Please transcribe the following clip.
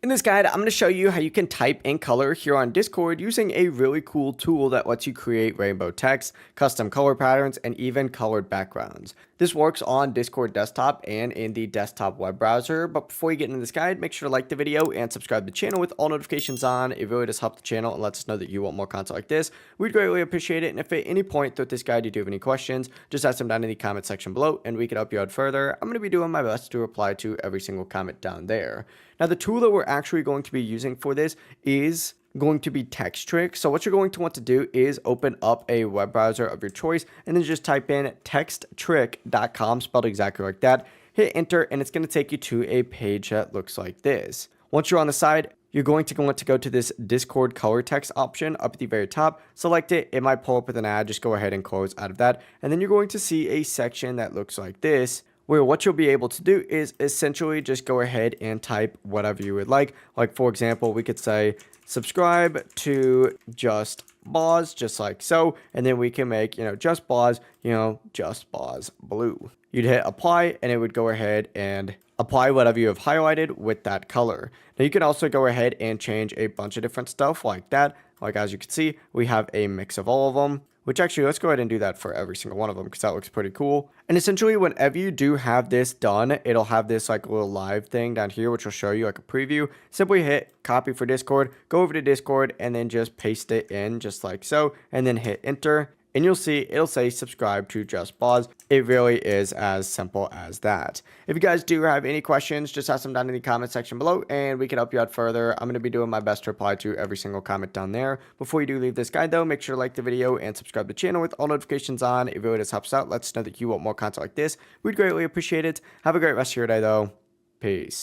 In this guide, I'm going to show you how you can type in color here on Discord using a really cool tool that lets you create rainbow text, custom color patterns, and even colored backgrounds. This works on Discord desktop and in the desktop web browser, but before you get into this guide, make sure to like the video and subscribe to the channel with all notifications on. It really does help the channel and lets us know that you want more content like this. We'd greatly appreciate it, and if at any point throughout this guide you do have any questions, just ask them down in the comment section below and we can help you out further. I'm going to be doing my best to reply to every single comment down there. Now, the tool that we're actually going to be using for this is going to be Textrick. So what you're going to want to do is open up a web browser of your choice and then just type in textrick.com, spelled exactly like that. Hit enter and it's going to take you to a page that looks like this. Once you're on the side, you're going to want to go to this Discord color text option up at the very top. Select it. It might pull up with an ad. Just go ahead and close out of that. And then you're going to see a section that looks like this, where what you'll be able to do is essentially just go ahead and type whatever you would like. Like, for example, we could say subscribe to Just Boz, just like so. And then we can make, Just Boz, Just Boz blue. You'd hit apply and it would go ahead and apply whatever you have highlighted with that color. Now you can also go ahead and change a bunch of different stuff like that. Like, as you can see, we have a mix of all of them. Which actually, let's go ahead and do that for every single one of them because that looks pretty cool. And essentially, whenever you do have this done, it'll have this like little live thing down here, which will show you like a preview. Simply hit copy for Discord, go over to Discord, and then just paste it in just like so, and then hit enter. And you'll see it'll say subscribe to Just Boz. It really is as simple as that. If you guys do have any questions, just ask them down in the comment section below and we can help you out further. I'm going to be doing my best to reply to every single comment down there. Before you do leave this guide though, make sure to like the video and subscribe to the channel with all notifications on. It really does help us out. Let us know that you want more content like this. We'd greatly appreciate it. Have a great rest of your day though. Peace.